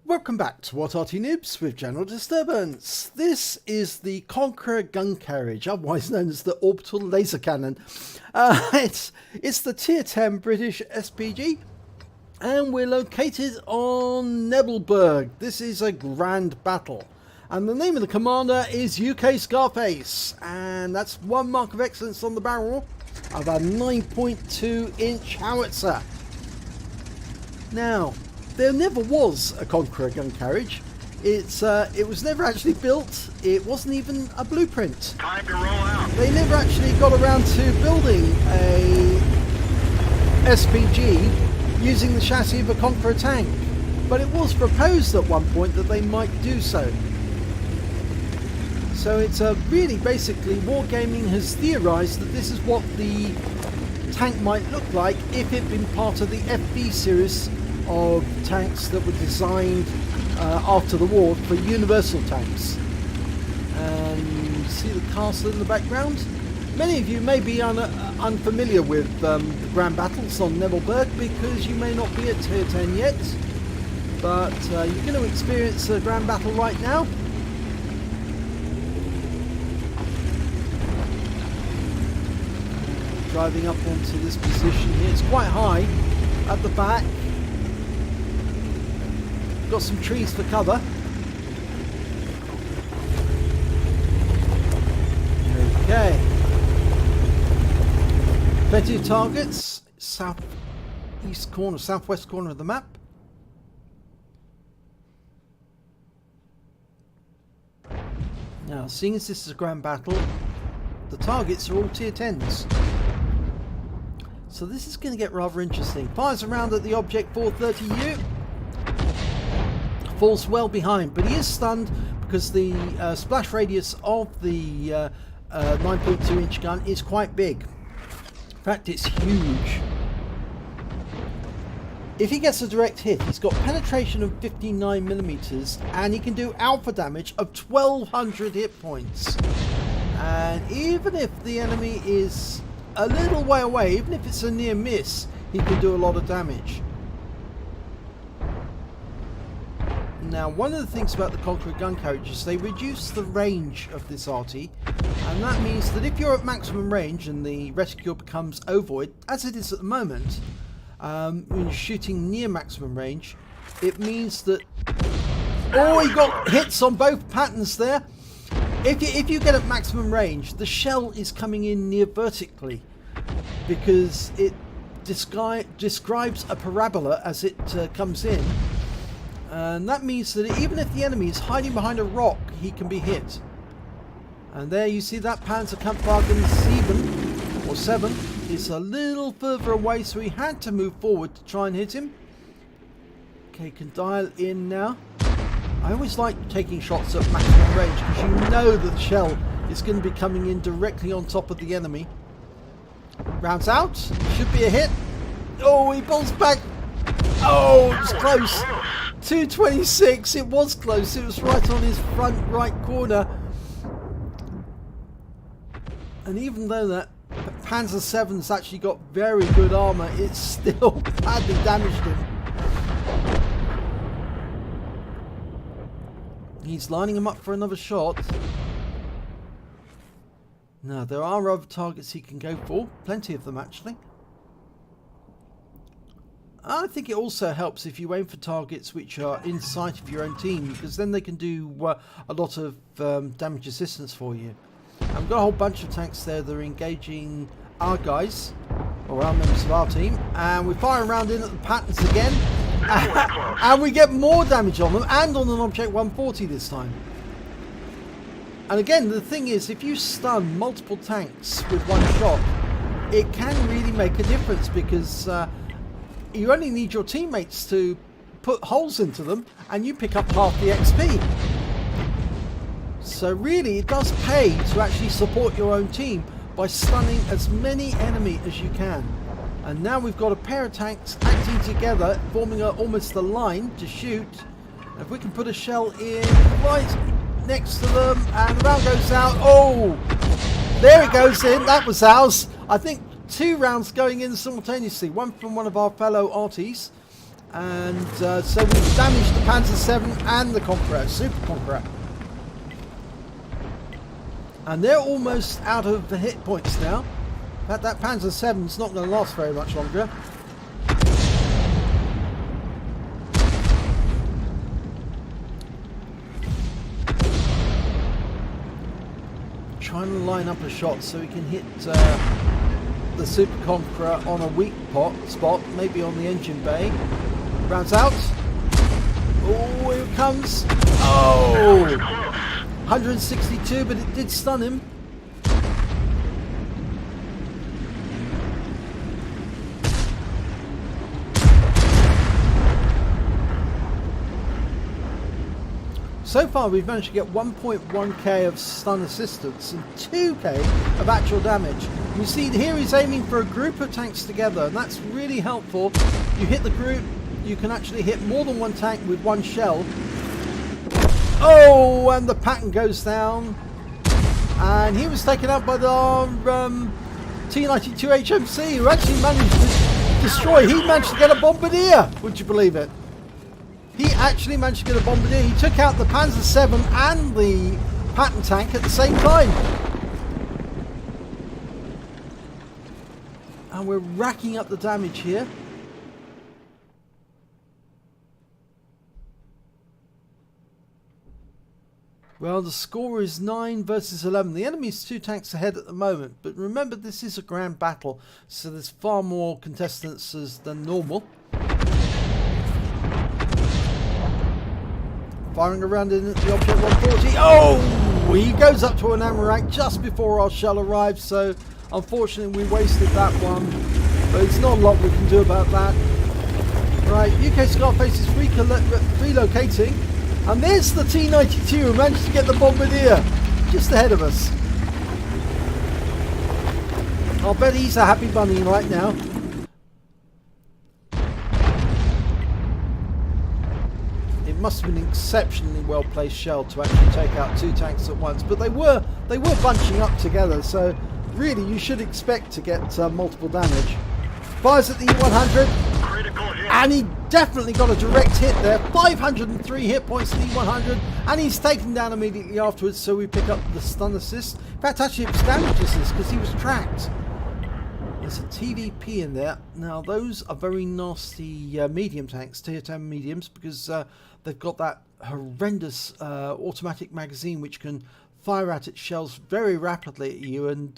Welcome back to What Arty Noobs with General Disturbance. This is the Conqueror Gun Carriage, otherwise known as the Orbital Laser Cannon. It's the Tier 10 British SPG, and we're located on Nebelburg. This is a grand battle, and the name of the commander is UKSkaface, and that's one mark of excellence on the barrel of a 9.2-inch howitzer. Now, there never was a Conqueror Gun Carriage. It was never actually built. It wasn't even a blueprint. Time to roll out. They never actually got around to building a SPG using the chassis of a Conqueror tank. But it was proposed at one point that they might do so. So it's really basically Wargaming has theorised that this is what the tank might look like if it had been part of the FB series of tanks that were designed after the war for universal tanks. And you see the castle in the background. Many of you may be unfamiliar with the grand battles on Nebelburg because you may not be at Tier 10 yet, but you're going to experience a grand battle right now. Driving up onto this position here, it's quite high at the back. Got some trees for cover. Okay. Plenty of targets. Southeast corner, southwest corner of the map. Now, seeing as this is a grand battle, the targets are all tier 10s. So this is going to get rather interesting. Fires around at the object 430U. Falls well behind, but he is stunned because the splash radius of the 9.2-inch gun is quite big. In fact, it's huge. If he gets a direct hit, he's got penetration of 59mm, and he can do alpha damage of 1200 hit points. And even if the enemy is a little way away, even if it's a near miss, he can do a lot of damage. Now, one of the things about the Conqueror Gun Carriage is they reduce the range of this Arty, and that means that if you're at maximum range and the reticule becomes ovoid, as it is at the moment, when you're shooting near maximum range, it means that... Oh, he got hits on both patterns there! If you get at maximum range, the shell is coming in near vertically, because it describes a parabola as it comes in. And that means that even if the enemy is hiding behind a rock, he can be hit. And there you see that Panzerkampfwagen 7 is a little further away, so he had to move forward to try and hit him. Okay, can dial in now. I always like taking shots at maximum range because you know that the shell is going to be coming in directly on top of the enemy. Rounds out, should be a hit. Oh, he pulls back. Oh, it was close. 226, it was close, it was right on his front right corner. And even though that Panzer 7's actually got very good armour, it still badly damaged him. He's lining him up for another shot. Now, there are other targets he can go for, plenty of them actually. I think it also helps if you aim for targets which are in sight of your own team, because then they can do a lot of damage assistance for you. And we've got a whole bunch of tanks there that are engaging our guys, or our members of our team, and we fire around in at the patterns again, and we get more damage on them, and on an object 140 this time. And again, the thing is, if you stun multiple tanks with one shot, it can really make a difference, because you only need your teammates to put holes into them and you pick up half the XP. So really it does pay to actually support your own team by stunning as many enemy as you can. And now we've got a pair of tanks acting together, forming almost a line to shoot. And if we can put a shell in right next to them, and the round goes out. Oh, there it goes in. That was ours. I think 2 rounds going in simultaneously, one from one of our fellow Arties And so we've damaged the Panzer 7 and the Conqueror, Super Conqueror. And they're almost out of the hit points now. In fact, that Panzer 7's not going to last very much longer. Trying to line up a shot so we can hit the Super Conqueror on a weak spot, maybe on the engine bay. Rounds out. Oh, here it comes. Oh! 162, but it did stun him. So far we've managed to get 1.1k of stun assistance and 2k of actual damage. You see here he's aiming for a group of tanks together, and that's really helpful. You hit the group, you can actually hit more than one tank with one shell. Oh, and the pattern goes down. And he was taken out by the T-92 HMC, who actually managed to destroy. He managed to get a bombardier, would you believe it? He actually managed to get a bombardier. He took out the Panzer 7 and the Patton tank at the same time. And we're racking up the damage here. Well, the score is 9 versus 11. The enemy's 2 tanks ahead at the moment. But remember, this is a grand battle, so there's far more contestants than normal. Firing around in the object 140. Oh! He goes up to an ammo rack just before our shell arrives, so unfortunately we wasted that one. But it's not a lot we can do about that. Right, UKSkaface is relocating. And there's the T-92 who managed to get the bombardier just ahead of us. I'll bet he's a happy bunny right now. It must have been an exceptionally well placed shell to actually take out 2 tanks at once, but they were bunching up together, so really you should expect to get multiple damage. Fires at the E100, and he definitely got a direct hit there. 503 hit points to the E100, and he's taken down immediately afterwards, so we pick up the stun assist. In fact, actually it was damage assist because he was tracked. There's a TVP in there. Now those are very nasty medium tanks, tier 10 mediums, because they've got that horrendous automatic magazine which can fire at its shells very rapidly at you and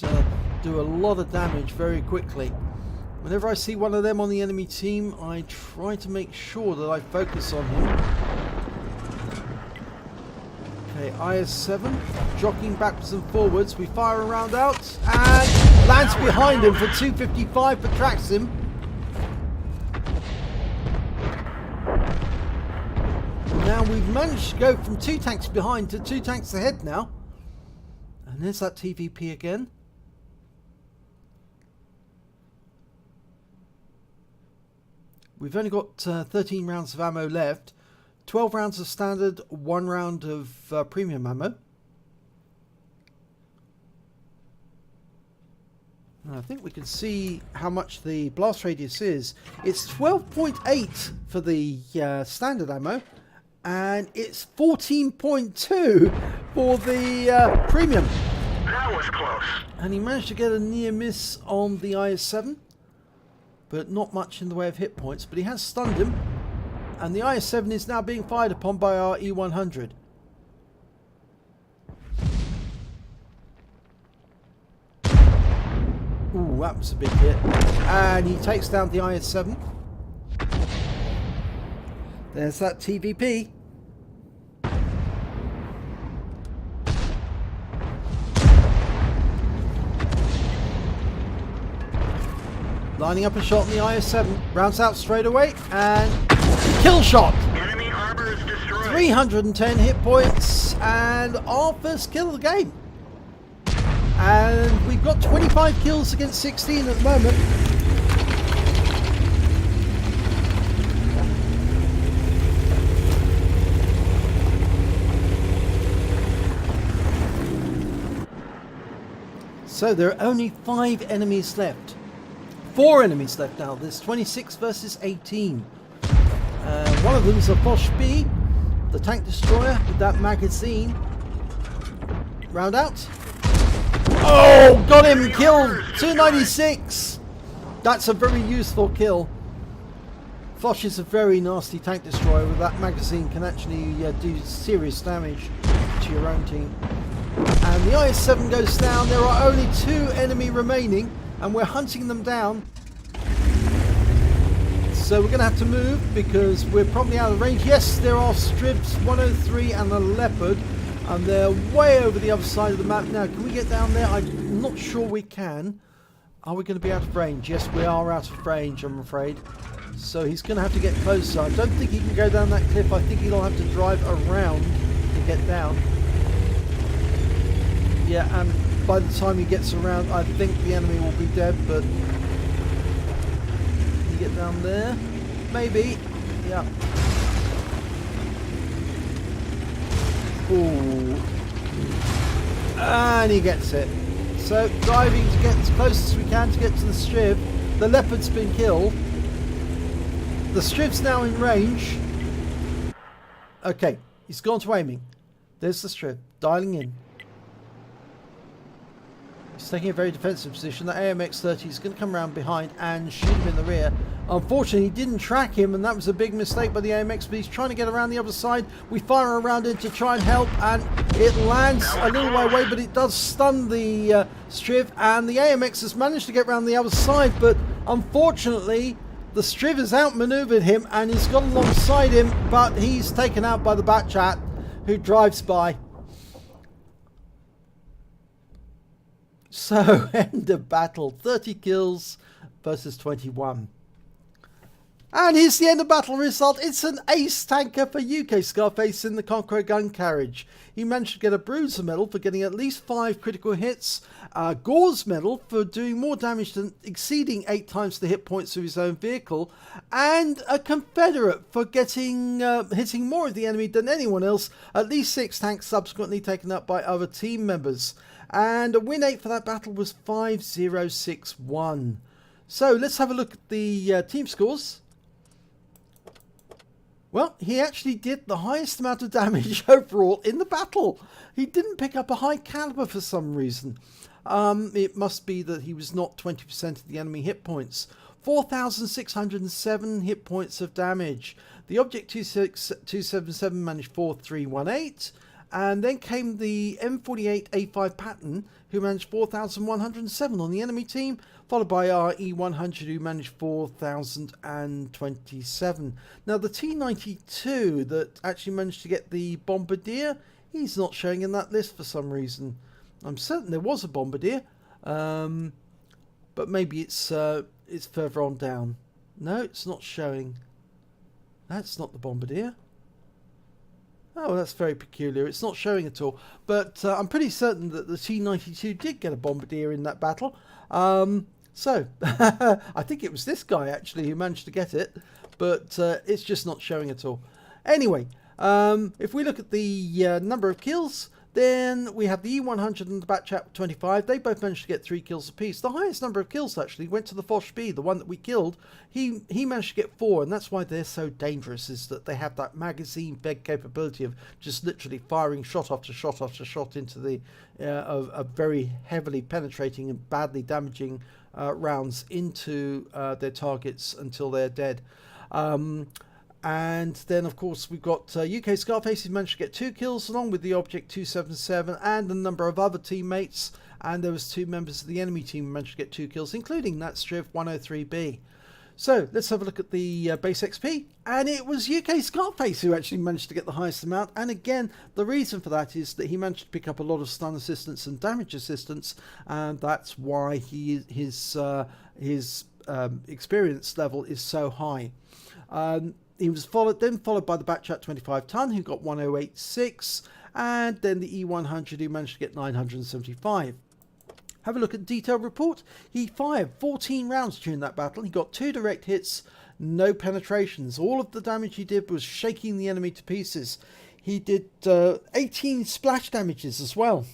do a lot of damage very quickly. Whenever I see one of them on the enemy team, I try to make sure that I focus on him. Okay, IS-7 jockeying backwards and forwards. We fire a round out and lands behind him for 255, but tracks him. Now we've managed to go from 2 tanks behind to 2 tanks ahead now. And there's that TVP again. We've only got 13 rounds of ammo left. 12 rounds of standard, 1 round of premium ammo. And I think we can see how much the blast radius is. It's 12.8 for the standard ammo, and it's 14.2 for the premium. That was close. And he managed to get a near miss on the IS-7. But not much in the way of hit points, but he has stunned him, and the IS-7 is now being fired upon by our E100. Ooh, that was a big hit, and he takes down the IS-7. There's that TVP. Lining up a shot on the IS-7, rounds out straight away, and kill shot! Enemy armor is destroyed. 310 hit points, and our first kill of the game. And we've got 25 kills against 16 at the moment. So there are only 5 enemies left. 4 enemies left now. There's 26 versus 18. One of them is a Foch B, the tank destroyer with that magazine. Round out. Oh, got him, killed, 296. That's a very useful kill. Foch is a very nasty tank destroyer with that magazine, can actually do serious damage to your own team. And the IS-7 goes down. There are only 2 enemy remaining and we're hunting them down. So we're going to have to move because we're probably out of range. Yes, there are Stribs 103 and a Leopard, and they're way over the other side of the map. Now, can we get down there? I'm not sure we can. Are we going to be out of range? Yes, we are out of range, I'm afraid. So he's going to have to get closer. I don't think he can go down that cliff. I think he'll have to drive around to get down. Yeah, and by the time he gets around, I think the enemy will be dead, but... Can you get down there? Maybe. Yeah. Ooh. And he gets it. So, driving to get as close as we can to get to the Strib. The Leopard's been killed. The Strib's now in range. Okay, he's gone to aiming. There's the Strib, dialing in. He's taking a very defensive position. That AMX-30 is going to come around behind and shoot him in the rear. Unfortunately, he didn't track him, and that was a big mistake by the AMX, but he's trying to get around the other side. We fire around it to try and help, and it lands a little way away, but it does stun the Strib, and the AMX has managed to get around the other side, but unfortunately, the Strib has outmaneuvered him, and he's got alongside him, but he's taken out by the Batchat, who drives by. So, end of battle. 30 kills versus 21. And here's the end of battle result. It's an ace tanker for UKSkaface in the Conqueror Gun Carriage. He managed to get a Bruiser medal for getting at least 5 critical hits, Gore's medal for doing more damage than exceeding 8 times the hit points of his own vehicle, and a Confederate for getting hitting more of the enemy than anyone else, at least 6 tanks subsequently taken up by other team members. And a win 8 for that battle was 5061. So let's have a look at the team scores. Well, he actually did the highest amount of damage overall in the battle. He didn't pick up a high caliber for some reason. It must be that he was not 20% of the enemy hit points. 4,607 hit points of damage. The Object 277 managed 4318. And then came the M48A5 Patton, who managed 4,107 on the enemy team, followed by our E100, who managed 4,027. Now, the T92 that actually managed to get the Bombardier, he's not showing in that list for some reason. I'm certain there was a Bombardier, but maybe it's further on down. No, it's not showing. That's not the Bombardier. Oh, that's very peculiar. It's not showing at all. But I'm pretty certain that the T92 did get a Bombardier in that battle. So, I think it was this guy, actually, who managed to get it. But it's just not showing at all. Anyway, if we look at the number of kills, then we have the E100 and the Batchat 25. They both managed to get 3 kills apiece. The highest number of kills, actually, went to the Foch B, the one that we killed. He managed to get 4, and that's why they're so dangerous, is that they have that magazine-fed capability of just literally firing shot after shot after shot into the of very heavily penetrating and badly damaging rounds into their targets until they're dead. And then, of course, we've got UKSkaface, who managed to get 2 kills along with the Object 277 and a number of other teammates. And there was 2 members of the enemy team who managed to get 2 kills, including that Striv 103B. So let's have a look at the base XP. And it was UKSkaface who actually managed to get the highest amount. And again, the reason for that is that he managed to pick up a lot of stun assistance and damage assistance. And that's why his experience level is so high. He was followed by the Batchat 25 ton, who got 1086, and then the E100, who managed to get 975. Have a look at the detailed report. He fired 14 rounds during that battle. He got 2 direct hits, no penetrations. All of the damage he did was shaking the enemy to pieces. He did 18 splash damages as well.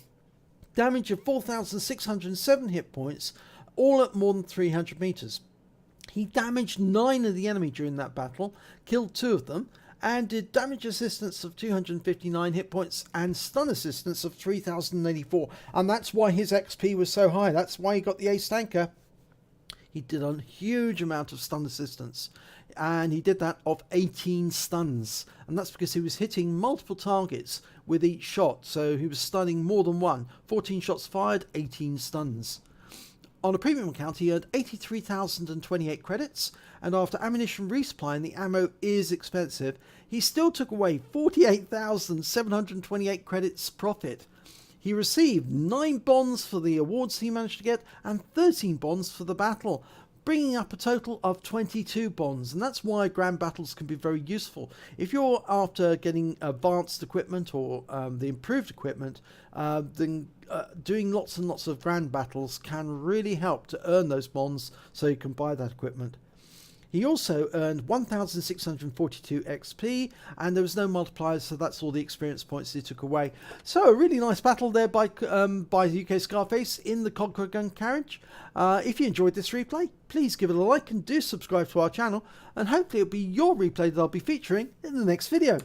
Damage of 4,607 hit points, all at more than 300 meters. He damaged 9 of the enemy during that battle, killed 2 of them, and did damage assistance of 259 hit points and stun assistance of 3084. And that's why his XP was so high. That's why he got the ace tanker. He did a huge amount of stun assistance, and he did that of 18 stuns, and that's because he was hitting multiple targets with each shot, so he was stunning more than one. 14 shots fired, 18 stuns. On a premium account, he earned 83,028 credits, and after ammunition resupply, and the ammo is expensive, he still took away 48,728 credits profit. He received 9 bonds for the awards he managed to get, and 13 bonds for the battle, bringing up a total of 22 bonds, and that's why grand battles can be very useful. If you're after getting advanced equipment or the improved equipment, then doing lots and lots of grand battles can really help to earn those bonds so you can buy that equipment. He also earned 1,642 XP, and there was no multipliers, so that's all the experience points he took away. So a really nice battle there by UKSkaface in the Conqueror Gun Carriage. If you enjoyed this replay, please give it a like and do subscribe to our channel, and hopefully it'll be your replay that I'll be featuring in the next video.